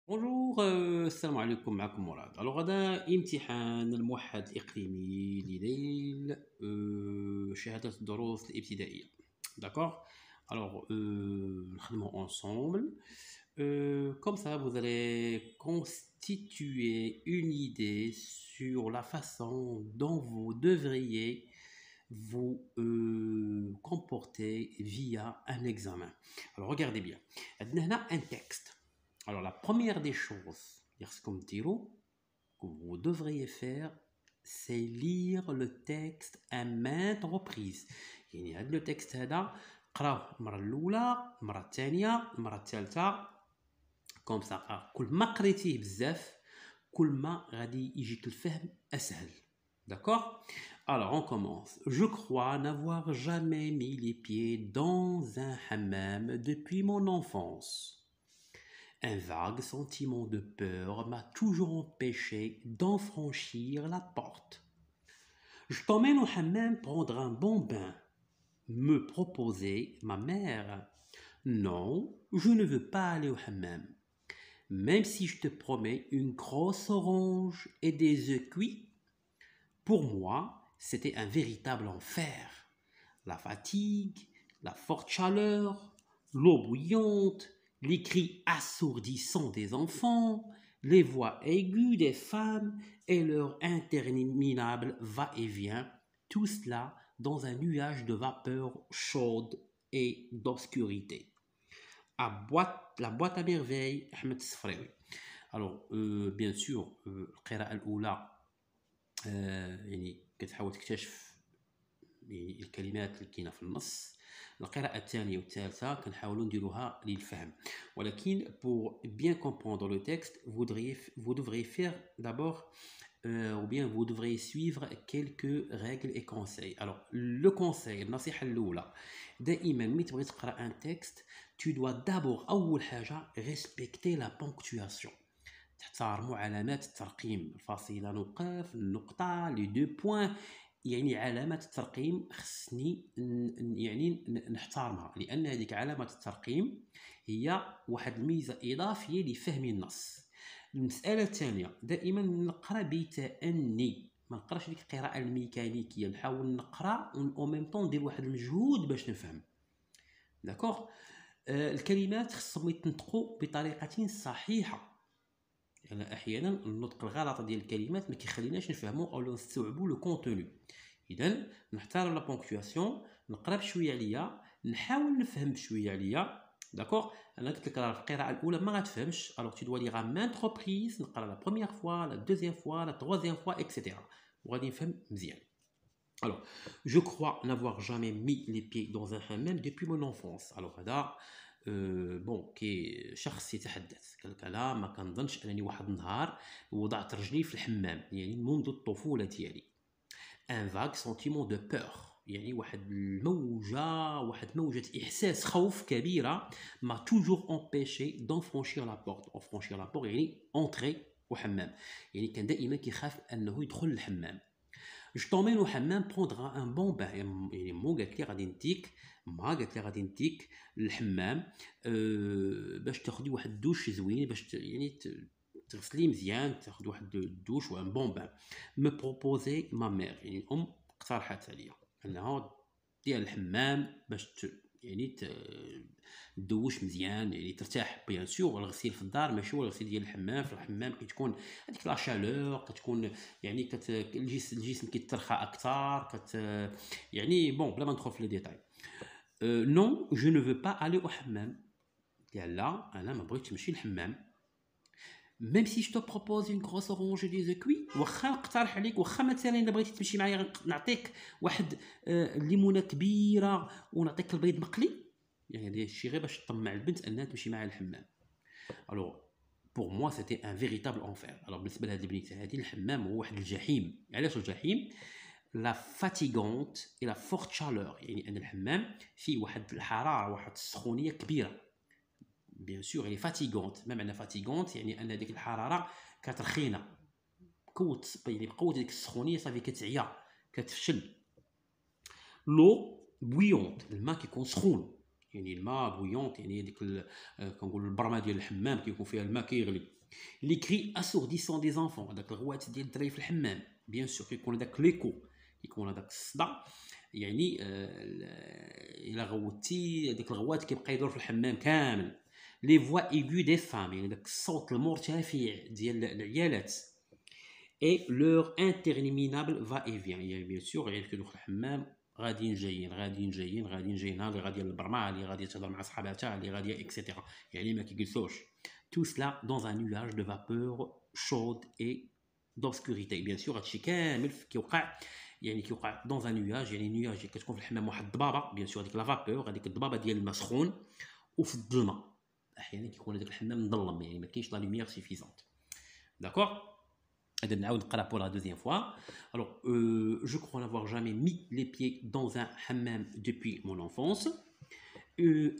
بونجور السلام عليكم معكم مراد. الوغ هذا امتحان الموحد الاقليمي لليل شهادة الدروس الابتدائية. داكوغ. الوغ نخدمو ensemble. Comme ça, vous allez constituer une idée sur la façon dont vous devriez vous comporter via un examen. Alors regardez bien. On a un texte. Alors, la première des choses, que vous devriez faire, c'est lire le texte à maintes reprises. يعني هذا le texte هذا قراوه المرة الأولى، المرة الثانية، المرة الثالثة، كوم سا كل ما قريتيه بزاف كل ما غادي يجيك الفهم أسهل. D'accord? Alors, on commence. Je crois n'avoir jamais mis les pieds dans un hammam depuis mon enfance. Un vague sentiment de peur m'a toujours empêché d'en franchir la porte. Je t'emmène au hammam prendre un bon bain, me proposait ma mère. Non, je ne veux pas aller au hammam. Même si je te promets une grosse orange et des œufs cuits, pour moi, c'était un véritable enfer. La fatigue, la forte chaleur, l'eau bouillante, les cris assourdissants des enfants, les voix aiguës des femmes et leur interminable va-et-vient, tout cela dans un nuage de vapeur chaude et d'obscurité. La boîte à merveille, Ahmed Sfraoui. Alors, bien sûr, القراءة الأولى يعني كتحاول تكتشف الكلمات اللي كاينه في النص. القراءة الثانية والثالثة كنحاولوا نديروها للفهم، ولكن pour bien comprendre le texte, vous devriez faire d'abord ou bien vous devriez suivre quelques règles et conseils. Alors, le conseil النصيحة الأولى دائما ملي تبغي تقرا un texte, tu dois d'abord أول حاجة respecter la ponctuation. تحترموا علامات الترقيم، الفاصلة نقاف، النقطة، لي دو بوين، يعني علامات الترقيم خصني يعني نحترمها، لان هذيك علامات الترقيم هي واحد الميزه اضافيه لفهم النص. المساله الثانيه دائما نقرا بتأني، ما نقراش ديك القراءه الميكانيكيه، نحاول نقرا او ميم طون ندير واحد المجهود باش نفهم. داكوغ. الكلمات خصهم يتنطقوا بطريقه صحيحه، يعني احيانا النطق الغلط ديال الكلمات ما كيخليناش نفهموا او نستوعبوا لو كونتوني. اذا نحترم لا بونكتواسيون، نقرا بشويه عليا، نحاول نفهم بشويه عليا. داكوغ. انا قلت لك راه القراءه الاولى ما غاتفهمش، الوغ تو دوا ليغ مانت روبريز، نقرا لا بروميير فوا، لا دوزيام فوا، لا تروازيام فوا اكسيتيرا، وغادي نفهم مزيان. Alors, je crois n'avoir jamais mis les pieds dans un hammam depuis mon enfance. Alors هذا بون كي شخص يتحدث قال لك انا ما كنظنش انني واحد النهار وضعت رجلي في الحمام، يعني منذ الطفوله ديالي. ان فاغ سونتيمون دو بور، يعني واحد موجه احساس خوف كبيره، ما توجور امبيشي دون فرانشير لا بورت. اون فرانشير لا بورت يعني اونتري وحمام، يعني كان دائما كيخاف انه يدخل الحمام. جو طومين au hammam prendre un bon bain. يعني مو قالت لي غادي نديك، ما قالت لي غادي نديك للحمام باش تاخدي واحد الدوش زوين، باش يعني تغسلي مزيان، تاخد واحد الدوش وان بون بان. مو بروبوزي ما مير، يعني الام اقترحت عليا انها دير الحمام باش يعني تدوش مزيان، يعني ترتاح. بيان سور الغسيل في الدار ماشي هو الغسيل ديال الحمام، في الحمام كتكون هذيك لا شالور، كتكون يعني الجسم كيترخى اكثر، يعني بون بلا ما ندخل في لي ديتاي. نو جو نو فو با الي او حمام، قال لا انا ما بغيتش نمشي للحمام. ميم سي جو بروبوز اون كروس اورانج دي زو كوي، واخا نقترح عليك، واخا مثلا الا بغيتي تمشي معايا نعطيك واحد ليمونه كبيره ونعطيك البيض مقلي، يعني هذا الشيء غير باش تطمع البنت انها تمشي معايا للحمام. الوغ بور موا سيتي ان فيريتابل انفير. الوغ بالنسبه لهاد البنيته هادي الحمام هو واحد الجحيم. علاش الجحيم؟ لا فاتيغونت اي لا فورت شالور، يعني ان الحمام فيه واحد الحراره، واحد السخونيه كبيره. بيان سور يعني فاتيغونت، ما معنى فاتيغونت؟ يعني ان ديك الحراره كترخينا، قوت يعني بقوه ديك السخونيه صافي كتعيا، كتفشل. لو بويونت، الماء كيكون سخون، يعني الماء بويونت، يعني هذيك كنقولوا البرمه ديال الحمام كيكون فيها الماء كيغلي. لي كري اسورديسون دي زانفون، هذاك الغوات ديال الدراري في الحمام، بيان سور كيكون هذاك ليكو، كيكون هذاك الصداع، يعني الا غوتي هذيك الغوات كيبقى يدور في الحمام كامل. لي فوا ايغو دي فام، يعني داك الصوت المرتفع ديال العيالات. اي لور انترمينابل فا اي فيان، يعني بيان سور غير كيدخل الحمام غاديين جايين غاديين جايين غاديين جايين، اللي غاديه للبرمه، اللي غاديه تهضر مع صحاباتها، اللي غاديه اكسيتيرا، يعني ما كيجلسوش. Tout cela dans un nuage de vapeur chaude et d'obscurité. Bien sûr هادشي كامل كيوقع، يعني كيوقع dans un nuage، يعني نياج كتكون في الحمام واحد الضبابه، بيان سور هذيك لا فابور، هذيك الضبابه ديال الماء سخون، وفي الظلمه احيانا كيكون هذاك الحمام مظلم، يعني ما كاينش لا لوميير سيفيزونت. داكور. Pour la deuxième fois. Alors, je crois n'avoir jamais mis les pieds dans un hammam depuis mon enfance.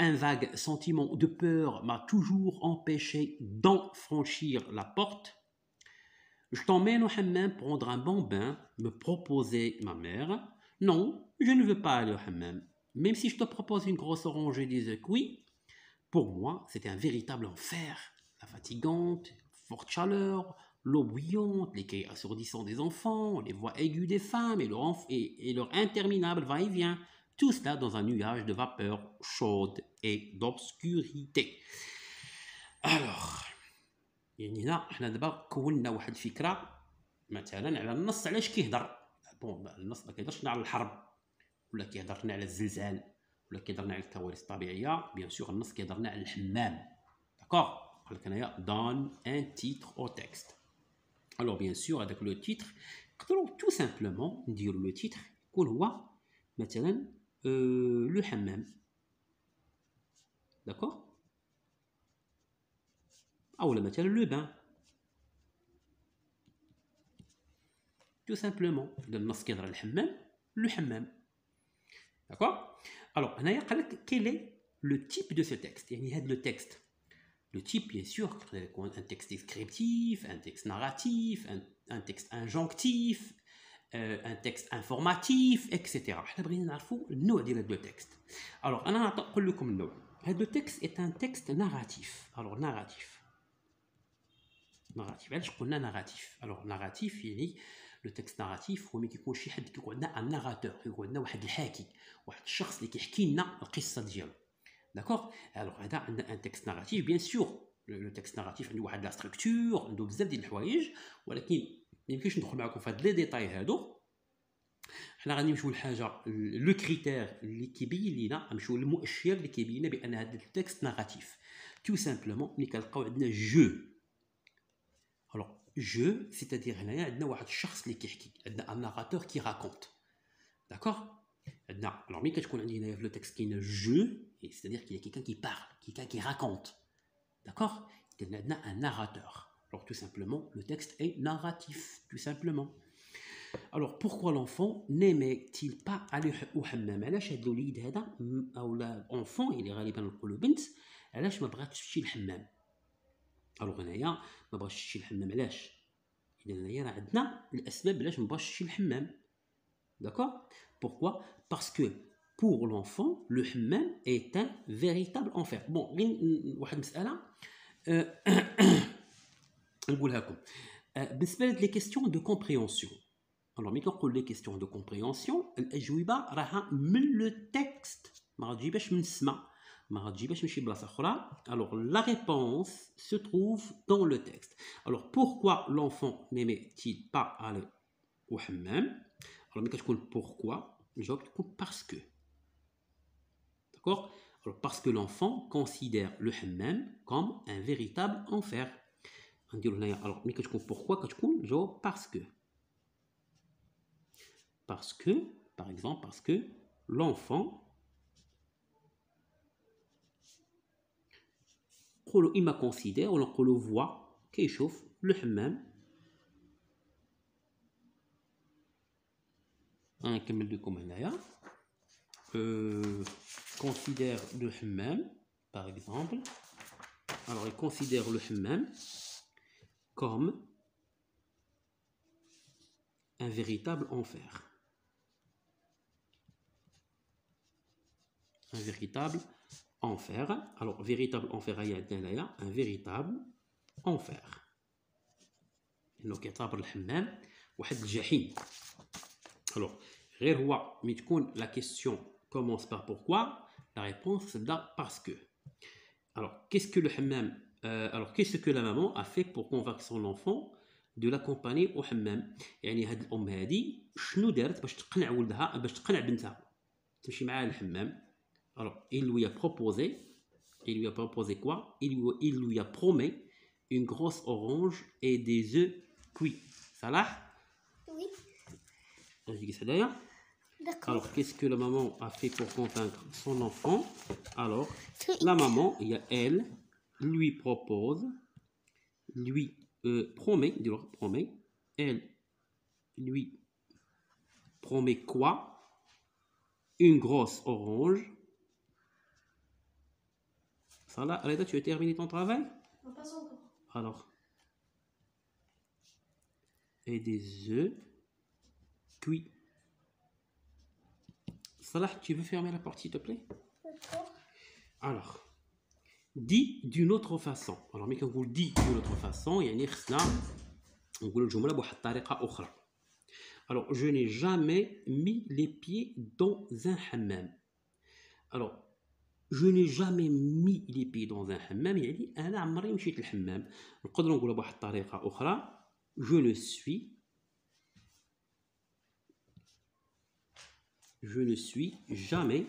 Un vague sentiment de peur m'a toujours empêché d'en franchir la porte. Je t'emmène au hammam prendre un bon bain, me proposait ma mère. Non, je ne veux pas aller au hammam. Même si je te propose une grosse orange et des œufs cuits, pour moi, c'était un véritable enfer. La fatigante, forte chaleur, l'eau bouillante, les quais assourdissants des enfants, les voix aiguës des femmes et leur interminable va-et-vient. Tout cela dans un nuage de vapeur chaude et d'obscurité. Alors, يعني هنا حنا دابا كوننا واحد الفكره مثلا على النص علاش كيهضر. بون النص ما كيهضرش على الحرب، ولا كيهضر على الزلزال، ولا كيهضر على الكوارث الطبيعيه. بيان سور النص كيهضر على الحمام. داكوغ. قال لك هنايا دون ان تيتر او تكست. الوغ بيان سور هذاك لو تيتر نقدروا تو سامبلومون نديروا لو تيتر يكون هو مثلا لو حمام. داكوغ. اولا مثلا لو بان. تو سامبلومون اذا النص كيهضر على الحمام، لو حمام. داكوغ. الوغ هنايا قال لك كيل اي لو تيب دو سو تكست، يعني هذا لو تكست. Le type, bien sûr, un texte descriptif, un texte narratif, un texte injonctif, un texte informatif, etc. حنا بغينا نعرفوا النوع ديال هذا التكست. alors انا نقول لكم النوع. هذا التكست est un texte narratif. alors narratif علاش قلنا ناراتيف؟ alors narratif يعني لو تكست ناراتيف هو ملي كيكون شي حد كيكون عندنا ان ناراتور، كيكون عندنا واحد الحاكي، واحد الشخص اللي كيحكي لنا القصه ديالو. D'accord. Alors, هذا عندنا un texte narratif, bien sûr. Le texte narratif عنده واحد لا ستركتور، عنده بزاف ديال الحوايج، ولكن ما يمكنش ندخل معكم في هاد لي ديتاي هادو. حنا غادي نمشيو لحاجه لو كريتير اللي كيبين لينا، نمشيو للمؤشر اللي كيبين لنا بان هذا التكست ناراتيف. تو سامبلومون ملي كنلقاو عندنا جو. الوغ جو سيتادير هنايا عندنا واحد الشخص اللي كيحكي، عندنا ان ناراتور كي راكونت. داكوغ. عندنا الوغ ملي كتكون عندي هنايا في لو تكست كاين جو، c'est-à-dire qu'il y a quelqu'un qui parle, quelqu'un qui raconte. D'accord. Il y a un narrateur. Alors tout simplement, le texte est narratif, tout simplement. Alors pourquoi l'enfant n'aimait-il pas aller au hammam؟ علاش هاد الوليد هذا او l'enfant اللي غالبا نقولوا بنت، علاش ما بغاتش تمشي للحمام؟ الوغ هنايا ما بغاتش تمشي للحمام علاش؟ اذا هنايا راه عندنا الاسباب علاش ما بغاتش تمشي للحمام. D'accord. Pourquoi? Parce que pour l'enfant, le hammam est un véritable enfer. Bon, واحد مسألة نقولها لكم. بالنسبة لي questions de compréhension. Alors ملي كنقول لي questions de compréhension، الأجوبة راها من لو تكست، ما غتجيبهاش من السما، ما غتجيبهاش من شي بلاصة أخرى. Alors la réponse se trouve dans le texte. Alors pourquoi l'enfant n'aimait-il pas aller au hammam؟ Alors ملي كتكون pourquoi الجواب تكون parce que. D'accord. Alors parce que l'enfant considère le hammam comme un véritable enfer. غنديرو هنايا. alors ملي كتكون pourquoi كتكون الجواب parce que. Parce que par exemple parce que l'enfant نقولو إما considère ولا نقولو voit كيشوف le hammam. غنكمل لكم هنايا. Considère le hammam par exemple. Alors il considère le hammam comme un véritable enfer. un véritable enfer. Alors véritable enfer هي عندنا هنايا un véritable enfer. انه كيعتبر الحمام واحد الجحيم. Alors غير هو ملي تكون la question commence par pourquoi, la réponse تبدا parce que. Alors qu'est-ce que le hammam alors qu'est-ce que la maman a fait pour convaincre son enfant de l'accompagner au hammam. يعني هاد الام هادي شنو دارت باش تقنع ولدها باش تقنع بنتها تمشي معاه للحمام. Alors il lui a proposé quoi? Il lui a promis une grosse orange et des œufs cuits. Salah? Oui. D'accord. Alors, qu'est-ce que la maman a fait pour convaincre son enfant? Alors, la maman, elle, lui propose, lui promet, elle lui promet quoi? Une grosse orange. Salah, Reda, tu as terminé ton travail? Non, pas encore. Alors, et des œufs cuits. Salah, tu veux fermer la porte s'il te plaît? D'accord. Alors, dit d'une autre façon. Alors, mais quand on dit d'une autre façon, يعني خصنا نقولوا الجملة بواحد الطريقة أخرى. Alors, je n'ai jamais mis les pieds dans un hammam. Alors, je n'ai jamais mis les pieds dans un hammam يعني أنا عمري مشيت للحمام. نقدروا نقولوا بواحد الطريقة أخرى. Je ne suis jamais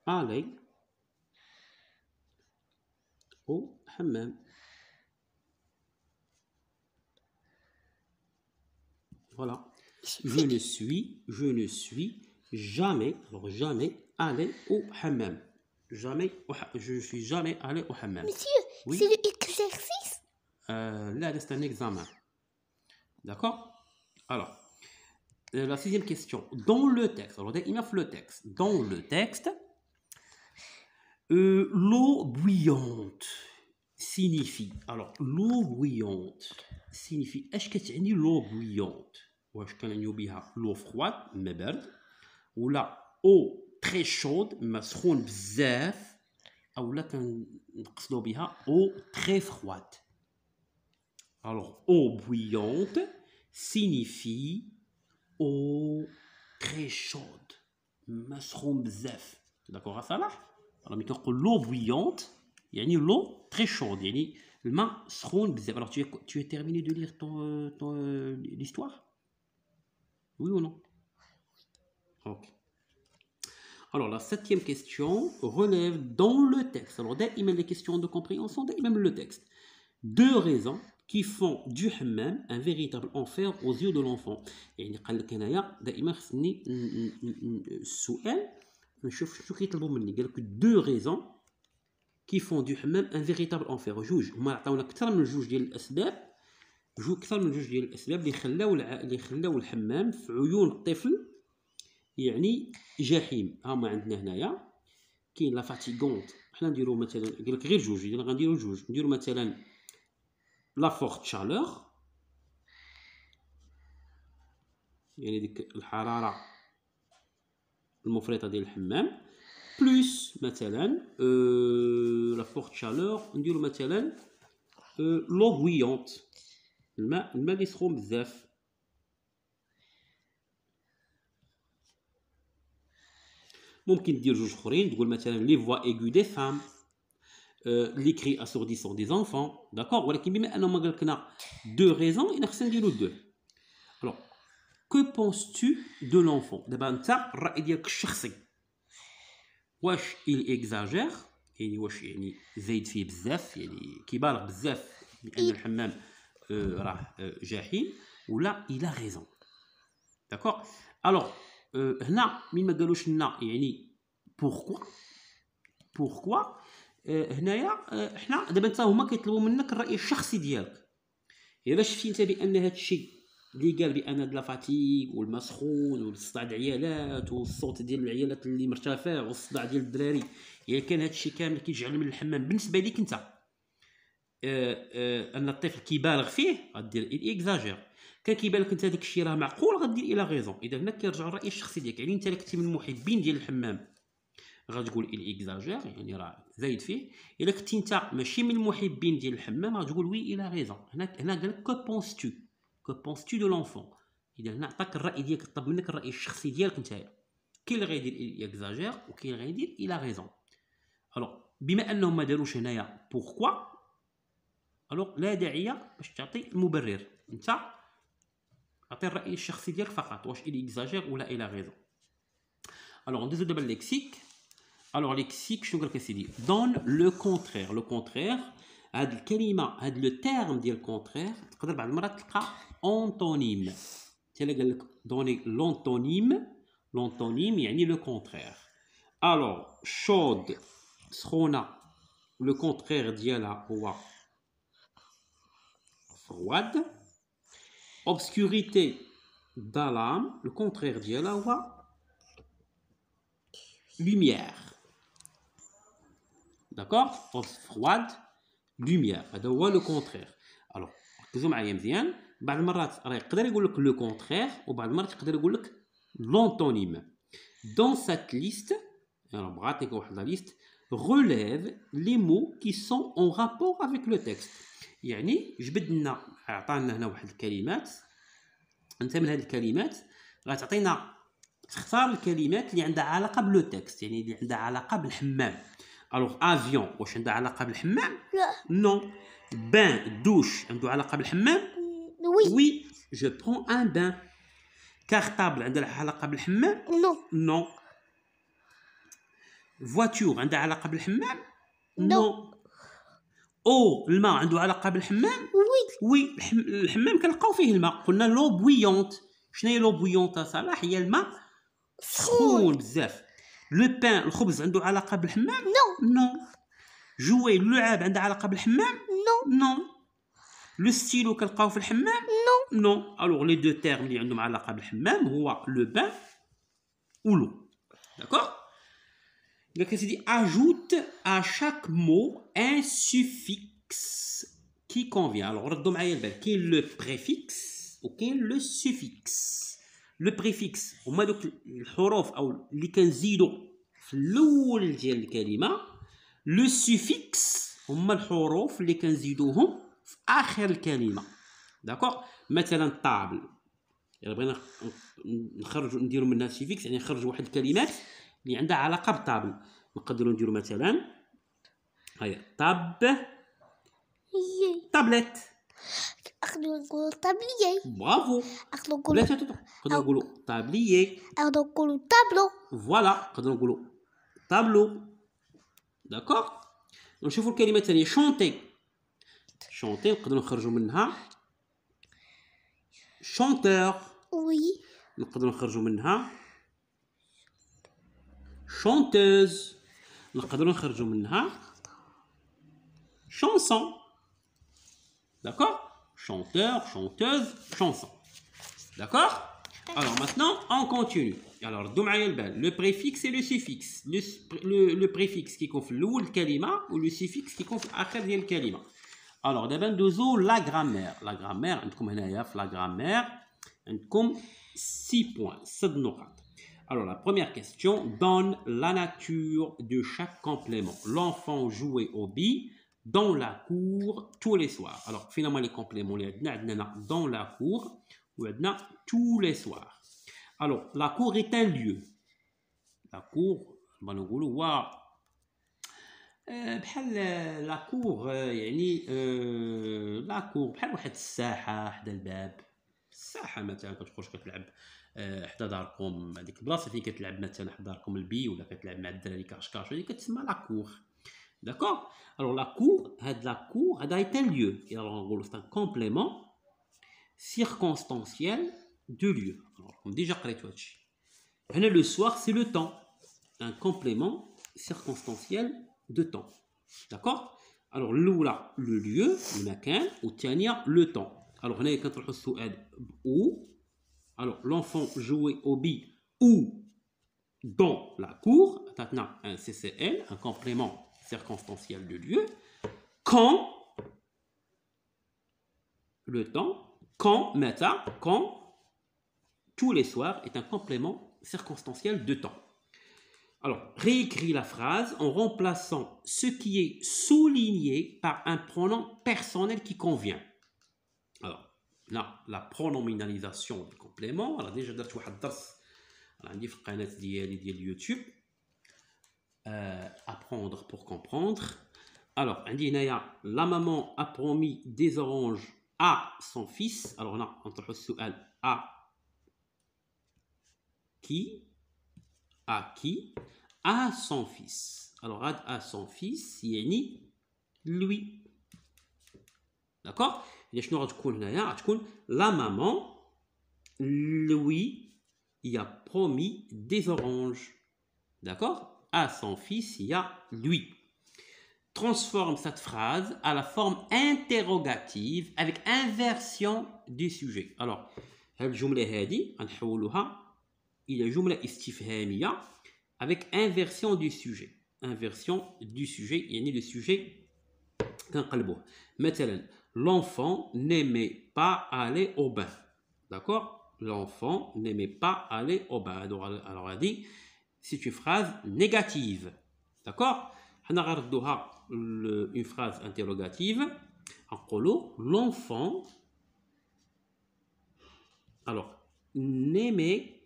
allé au hammam. Voilà. Je ne suis jamais, alors jamais allé au hammam. Je suis jamais allé au hammam. Monsieur, Oui. c'est l'exercice? Là, c'est un examen. D'accord? Alors, la sixième question. Dans le texte, alors il a fait le texte. Dans le texte, l'eau bouillante signifie. Alors, l'eau bouillante signifie. Est-ce que tu as dit l'eau bouillante? Ou est-ce qu'on a dit l'eau froide, mais belle? Ou la eau très chaude, mais سخون بزاف. Ou là, qu'on a eau très froide. Alors, eau bouillante signifie eau très chaude. مسخون بزاف. D'accord à ça là? Alors, mais quand l'eau bouillante, يعني l'eau très chaude. يعني الماء سخون بزاف. Alors, tu as terminé de lire l'histoire? Oui ou non? Ok. Alors, la septième question relève dans le texte. Alors, دائما les questions de compréhension, même le texte. Deux raisons qui font du hammam un véritable enfer aux yeux de l'enfant. يعني قال لك هنايا دائما خصني السؤال نشوف شنو كيطلبوا مني. قال لك deux raisons qui font du hammam un véritable enfer. جوج هما عطاونا اكثر من جوج ديال الاسباب. اللي خلاو الحمام في عيون الطفل يعني جحيم. هما عندنا هنايا كاين لا فاتيغونت. حنا نديرو مثلا قال لك غير جوج. اذا غنديرو جوج نديرو مثلا لا فورت شالور يعني ديك الحراره المفرطه ديال الحمام بلس مثلا لا فورت شالور نديرو مثلا لو بويونت الماء اللي سخون بزاف. ممكن دير جوج اخرين تقول مثلا لي فوا ايغو دي فام لي كري اسورديسون دي زانفون. داكوغ. ولكن بما انه ما قال لكنا دو ريزون انا خصنا نديرو دو. الوغ كو بونس تو دو لونفون؟ دابا انت الراي ديالك الشخصي واش il exagère يعني واش يعني زايد فيه بزاف يعني كيبالغ بزاف بان الحمام راه جحيم ولا il a raison. داكوغ. الوغ هنا من ما قالوش لنا يعني بوركوا هنايا حنا دابا انت هما كيطلبوا منك الراي الشخصي ديالك. الا شفتي انت بان هذا الشيء اللي قال بان د لا فاتيغ والمسخون والصداع د العيالات والصوت ديال العيالات اللي مرتفع والصداع ديال الدراري يعني كان هذا الشيء كامل كيجعل من الحمام بالنسبه ليك انت ان الطفل كيبالغ فيه غدير اكزاجير. كان كيبان لك انت هذاك الشيء راه معقول غدير الى غيزون. اذا هنا كيرجع الراي الشخصي ديالك. يعني انت كنتي من المحبين ديال الحمام غتقول il exagère يعني راه زايد فيه. الا كنتي انت ماشي من المحبين ديال الحمام غتقول وي الى غيزون. هنا قال لك كو بونس تو دو لونفون. اذا هنا عطاك الراي ديالك، طلب منك الراي الشخصي ديالك نتايا. كاين اللي غيدير il exagère وكاين اللي غيدير الى غيزون. الوغ بما انهم ما داروش هنايا بوركوا، الوغ لا داعي باش تعطي المبرر، انت عطي الراي الشخصي ديالك فقط، واش il exagère ولا الى غيزون. الوغ ندوزو دابا الليكسيك. الوغ ليكسيك شنو قالك اسيدي؟ دون لو كونترير. لو كونترير هاد الكلمه، هاد لو تيرم ديال كونترير تقدر بعض المرات تلقى اونتونيم. حتى الا قال لك دوني لونتونيم، لونتونيم يعني لو كونترير. الوغ شود سخونه لو كونترير ديالها هو فرواد. اوبسكوريتي ظلام لو كونترير ديالها هو lumière. D'accord? Froide, lumière. هذا هو لو كونترير. الوغ ركزوا معايا مزيان. بعض المرات راه يقدر يقول لك لو كونترير وبعض المرات يقدر يقول لك لونتونيم. دون سات ليست، انا بغيت نعطيك واحد لا ليست، relève les mots qui sont en rapport avec le texte. يعني جبد لنا، عطانا هنا واحد الكلمات. انت من هذه الكلمات غتعطينا، تختار الكلمات اللي عندها علاقه بلو تكست، يعني اللي عندها علاقه بالحمام. الوغ افيون واش عندها علاقه بالحمام؟ لا. نو. بان دوش عنده علاقه بالحمام؟ وي. وي جو برون ان بان. كارطابل عندها علاقه بالحمام؟ نو. نو. فواتور عندها علاقه بالحمام؟ نو. او الماء عنده علاقه بالحمام؟ وي. وي. الحمام كنلقاو فيه الماء، قلنا لو بويونت. شنو هي لو بويونت صلاح؟ هي الماء سخون بزاف. لو بان الخبز عنده علاقه بالحمام؟ نو. جوي اللعاب عندها علاقه بالحمام؟ نو. لو ستيلو كنلقاو في الحمام؟ نو. الوغ لي دو تيرم اللي عندهم علاقه بالحمام هو لو بان و لو. داكور. Donc, c'est dit, ajoute à chaque mot un suffixe qui convient. Alors, ردوا معايا البال. كاين لو بريفيكس وكاين لو سوفيكس. لو بريفيكس هما دوك الحروف او اللي كنزيدوا في الاول ديال الكلمه. لو سوفيكس هما الحروف اللي كنزيدوهم في اخر الكلمه. داكور. مثلا طابل، الا بغينا نخرجوا نديروا منها سوفيكس يعني نخرجوا واحد الكلمات اللي عندها علاقه بالطابل. نقدروا نديروا مثلا هيا طابليت. نقدروا نقولوا طابليي. برافو. نقدروا نقولوا نقدروا نقولوا طابليي. نقدروا نقولوا طابلو. فوالا نقدروا نقولوا طابلو. داكور. نشوفوا الكلمه الثانيه شونتي. شونتي نقدروا نخرجوا منها شونتور. وي. نقدروا نخرجوا منها شونتوز. نقدروا نخرجوا منها شانسون. D'accord? Chanteur, chanteuse, chanson. D'accord? Alors maintenant, on continue. Alors, le préfixe et le suffixe. Le préfixe qui confie l'oul kalima ou le suffixe qui confie l'akhir dial kalima. Alors, d'abord, nous la grammaire. La grammaire, la grammaire, 6 points, 7 notes. Alors, la première question, donne la nature de chaque complément. L'enfant jouait au billes dans la cour tous les soirs. Alors, finalement, les compléments, dans la cour, ou tous les soirs. Alors, la cour est un lieu. La cour, بحال لا كور يعني لا كور بحال واحد الساحه حدا الباب. الساحه مثلا كتخرج كتلعب حدا داركم، هذيك البلاصه فين كتلعب مثلا حدا داركم البي ولا كتلعب مع الدراري كاشكاش، هذيك كتسمى لا كور. D'accord? Alors la cour, est un lieu. Et alors c'est un complément circonstanciel de lieu. Alors, comme déjà dit, le soir, c'est le temps. Un complément circonstanciel de temps. D'accord? Alors l'oula, le lieu, le macan, ou tiania, le temps. Alors on a quand on a où. Alors l'enfant jouait au billes ou dans la cour. Maintenant un CCL, un complément circonstanciel de lieu. Quand le temps, quand, meta, quand, tous les soirs est un complément circonstanciel de temps. Alors, réécris la phrase en remplaçant ce qui est souligné par un pronom personnel qui convient. Alors, là, la pronominalisation du complément. Alors, déjà, درت واحد الدرس عندي في القناة ديالي ديال اليوتيوب. Apprendre pour comprendre. Alors, عندي هنايا la maman a promis des oranges à son fils. Alors, هنا نطرحوا السؤال à qui? À qui? À son fils. Alors, à son fils, يعني lui. D'accord? Et شنو غتكون هنايا؟ غتكون la maman lui il a promis des oranges. D'accord? À son fils, il y a lui. Transforme cette phrase à la forme interrogative avec inversion du sujet. Alors, هذه الجملة هذه غنحولوها إلى جملة استفهامية avec inversion du sujet. Inversion du sujet, يعني le sujet كنقلبوه. مثلا, l'enfant n'aimait pas aller au bain. D'accord? L'enfant n'aimait pas aller au bain. Alors, on dit, c'est une phrase négative. D'accord? On a une phrase interrogative. L'enfant, alors, n'aimait-il?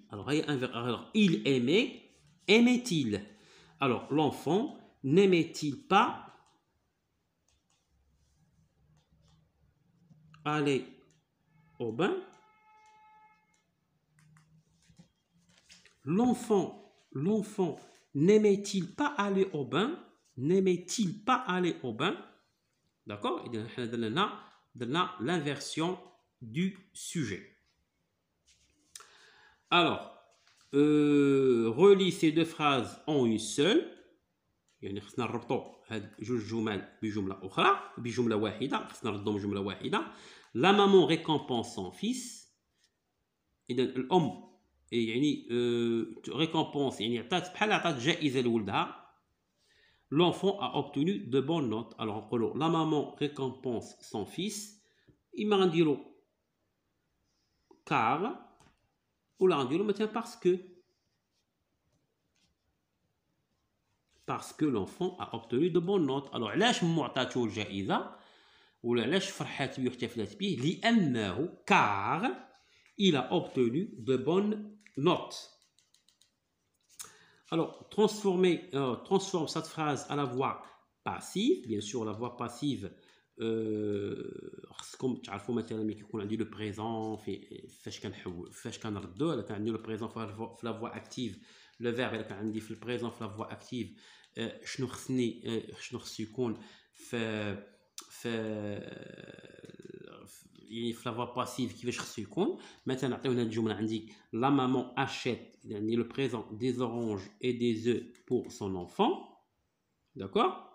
Alors, il aimait-il? Alors, l'enfant n'aimait-il pas aller au bain? L'enfant n'aimait-il pas aller au bain? N'aimait-il pas aller au bain? D'accord? Et donc, l'inversion du sujet. Alors, relis ces deux phrases en une seule. يعني خصنا نربطوا هاد جوج جمل بجمله اخرى بجمله واحده خصنا نردهم جمله واحده. La maman récompense son fils. اذا الام يعني récompense يعني عطات بحال عطات جائزه لولدها. L'enfant a obtenu de bonnes notes. Alors نقولوا la maman récompense son fils. إما غنديروا car ولا غنديروا مثلا parce que l'enfant a obtenu de bonnes notes. Alors علاش مو عطاتو الجائزه ولا علاش فرحات بيه واحتفلت به؟ لانه car il a obtenu de bonnes notes. Alors transforme cette phrase à la voix passive. Bien sûr, la voix passive خصكم تعرفوا مثلا ملي كيكون عندي لو بريزون فاش كنردو. الا كان عندي لو بريزون في لا فوا اكتيف لو فيرب. الا كان عندي في البريزون في لا فوا اكتيف شنو خصو يكون في يعني في لا فوا باسيف كيفاش خصو يكون. مثلا نعطيو هنا الجمله عندي لا مامون اشيت يعني لو بريزون دي اورانج اي دي œufs pour son enfant. D'accord?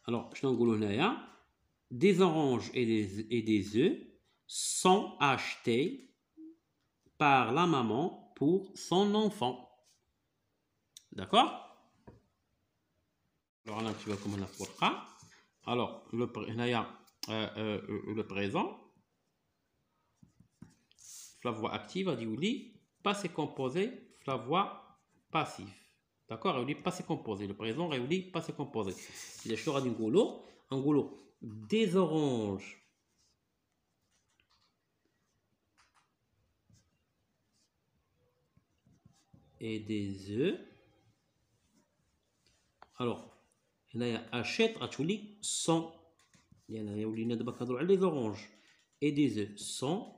Alors شنو نقولوا هنايا؟ des oranges et des œufs sont achetés par la maman pour son enfant. D'accord? Alors on a un petit peu comme on a pour ça. Alors le présent, la voix active a dit oui, passé composé, la voix passive. D'accord? On dit passé composé. Le présent on dit passé composé. Il y a chose à dire en gros des oranges et des œufs. Alors هنايا achète غتولي sont لان ولينا دابا كنهضروا على les oranges et des œufs sont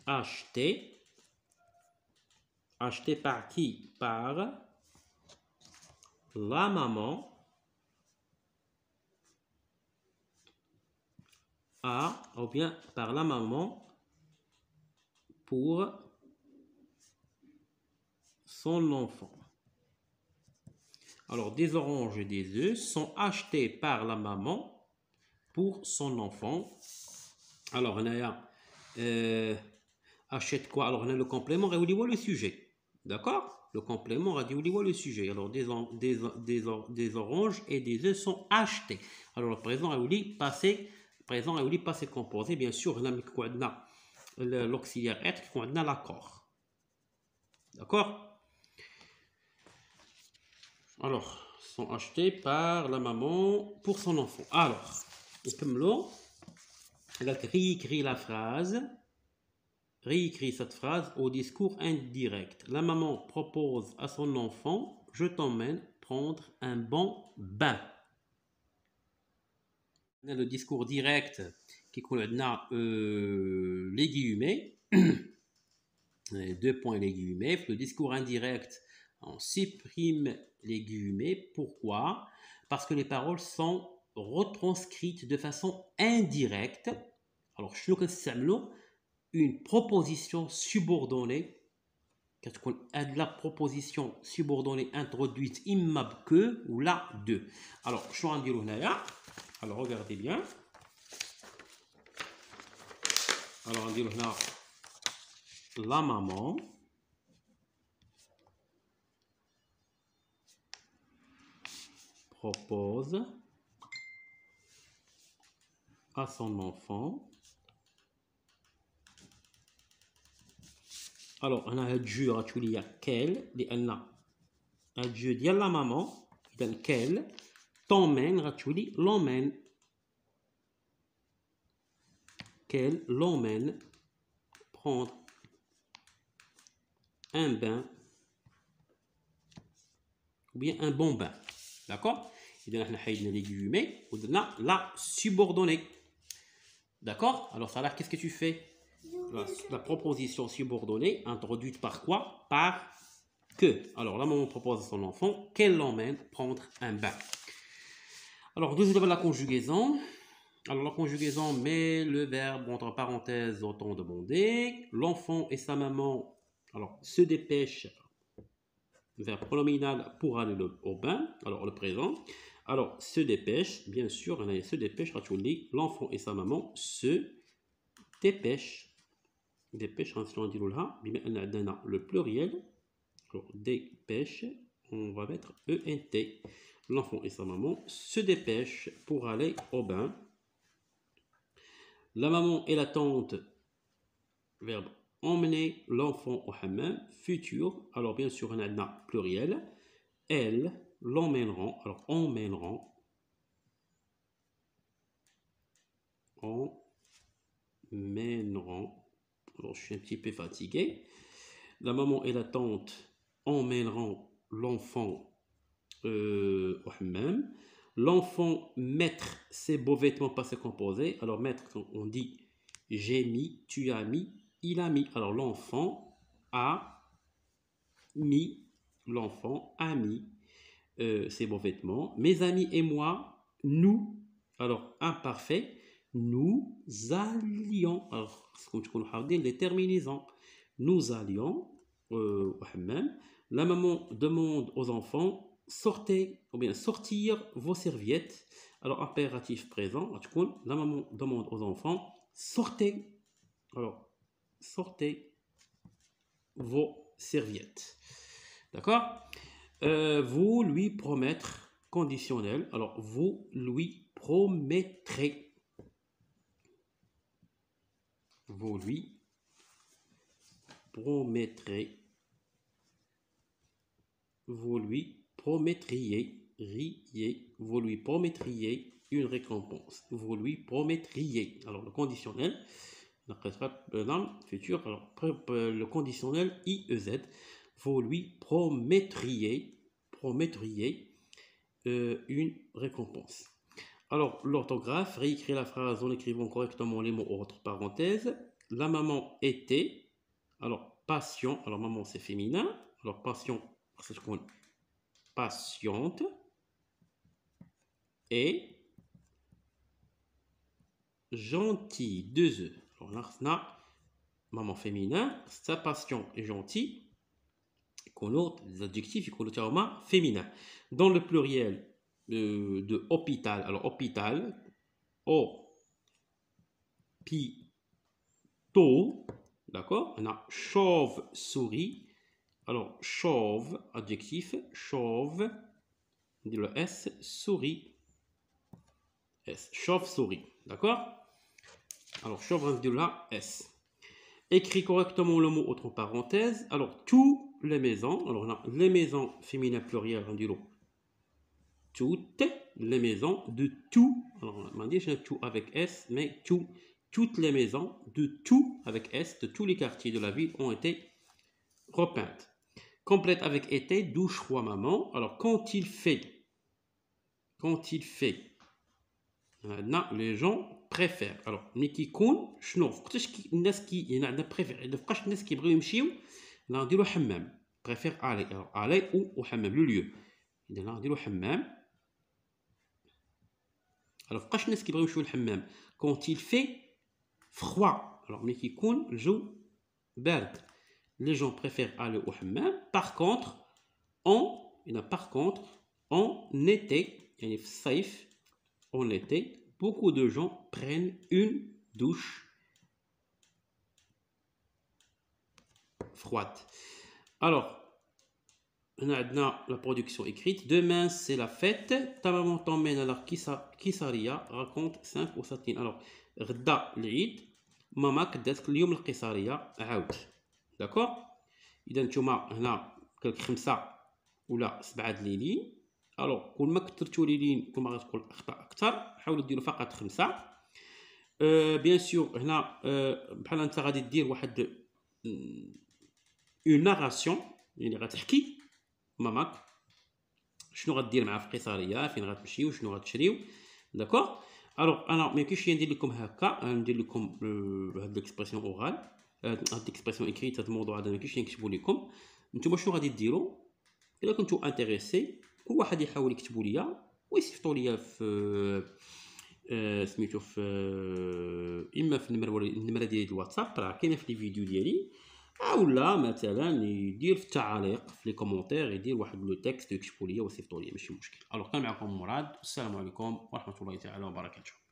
achetés par qui? Par la maman ou bien par la maman pour son enfant. Alors, des oranges et des œufs sont achetés par la maman pour son enfant. Alors, on a achète quoi? Alors, on a le complément et on le sujet. D'accord? le complément radio le sujet. Alors des oranges et des œufs sont achetés. Alors le présent est passé composé. Bien sûr, l'auxiliaire être qui a l'accord. D'accord? Alors, sont achetés par la maman pour son enfant. Alors, elle a réécrit la phrase. Réécrit cette phrase au discours indirect. La maman propose à son enfant: je t'emmène prendre un bon bain. Le discours direct qui a les guillemets, 2 points les guillemets. Le discours indirect, on supprime les guillemets. Pourquoi? Parce que les paroles sont retranscrites de façon indirecte. Alors, je vais une proposition subordonnée. Qu'est-ce qu'on a de la proposition subordonnée introduite immab que ou la de. Alors, je vais en dire là. Alors, regardez bien. Alors, on dit là, la maman propose à son enfant. Alors, on a un jeu à il y a quel, un jeu de la maman, dans quel t'emmène, l'emmène. Qu'elle l'emmène prendre un bain ou bien un bon bain. D'accord? Et donc, on a les guillemets, on a la subordonnée. D'accord? Alors, ça là, qu'est-ce que tu fais? La proposition subordonnée introduite par quoi? Par que. Alors, la maman propose à son enfant qu'elle l'emmène prendre un bain. Alors, deuxième la conjugaison. Alors, la conjugaison met le verbe entre parenthèses au temps demandé. L'enfant et sa maman se dépêchent, verbe pronominal pour aller au bain. Alors, le présent. Alors, se dépêche, bien sûr, on se dépêche, l'enfant et sa maman se dépêchent. Dépêche, on dit le pluriel. Alors, dépêche, on va mettre ENT. L'enfant et sa maman se dépêchent pour aller au bain. La maman et la tante, verbe emmener l'enfant au hammam, futur. Alors, bien sûr, on a pluriel. Elles l'emmèneront. Alors, emmèneront. Emmèneront. Alors, je suis un petit peu fatigué. La maman et la tante emmèneront l'enfant au hammam. L'enfant mettre ses beaux vêtements passés composés. Alors, mettre, on dit j'ai mis, tu as mis, il a mis. Alors, l'enfant a mis, ses beaux vêtements. Mes amis et moi, nous, alors imparfait, nous allions. Alors, les terminaisons. Nous allions au hammam. La maman demande aux enfants: sortez, ou bien sortir vos serviettes. Alors, impératif présent, la maman demande aux enfants: sortez. Alors, sortez vos serviettes. D'accord? Vous lui promettre, conditionnel. Alors, vous lui promettrez. Vous lui promettrez. Vous lui promettriez, vous lui promettriez une récompense. Vous lui promettriez. Alors, le conditionnel, futur, alors, le conditionnel IEZ, vous lui promettriez une récompense. Alors, l'orthographe, réécrire la phrase en écrivant correctement les mots entre parenthèses. La maman était, alors, patient, alors maman c'est féminin, alors patient, c'est ce qu'on dit, patiente, et gentil, 2 E. Alors là, on a maman féminin, sa patient est gentil, les adjectifs, ils connotent féminin. Dans le pluriel de hôpital, alors hôpital, hôpitaux, d'accord? On a chauve-souris, Alors, chauve, adjectif, chauve, on dit le S, souris, S, chauve-souris, d'accord? Alors, chauve, on dit là, S. Écris correctement le mot entre parenthèses. Alors, tous les maisons, alors là, les maisons féminin pluriel, on dit là, toutes les maisons de tout, alors on dit tout avec S, mais toutes les maisons de tout avec S, de tous les quartiers de la ville ont été repeintes. Complète avec été, douche, roi, maman. Alors, quand il fait, maintenant, les gens préfèrent. Alors, ملي كيكون شنو وقتاش الناس يعني préfère إذا فقاش الناس كيبغيو يمشيو نديرو حمام préfère aller. Alors, aller ou حمام le lieu. إذا نديرو حمام. Alors, فقاش الناس كيبغيو يمشيو للحمام quand il fait froid. Alors, ملي كيكون الجو بارد. Les gens préfèrent aller au hammam. Par contre, en été, en été, beaucoup de gens prennent une douche froide. Alors, on a la production écrite. Demain, c'est la fête. Ta maman t'emmène à la Kisaria. Raconte 5 ou 7. Alors, غدا العيد ماماك داتك اليوم القيصرية عاود. داكور اذا نتوما هنا كلك 5 ولا 7 ليلين. الوغ كل ما كثرتوا ليلين كل ما غتكون الاخطاء اكثر. حاولوا ديروا فقط 5. بيان سور هنا بحال انت غادي دير واحد اون ناراسيون يعني غتحكي ماماك شنو غدير معاه في قيصريه فين غتمشيو وشنو غتشريو. داكور الوغ انا ما يمكنش ندير لكم هكا ندير لكم هاد ليكسبرسيون اورال هاد ليكسبرسيون اكريت. هاد الموضوع هذا ما كاينش نكتبو لكم. نتوما شنو غادي ديروا الا كنتو انتريسي كل واحد يحاول يكتبوا ليا ويصيفطوا ليا في سميتو في اما في النمره ديالي الواتساب راه كاينه في لي فيديو ديالي اولا مثلا يدير في التعاليق في لي كومونتير يدير واحد لو تكست يكتبوا ليا ويصيفطوا ليا ماشي مشكل. الوغ كان معكم مراد والسلام عليكم ورحمه الله تعالى وبركاته.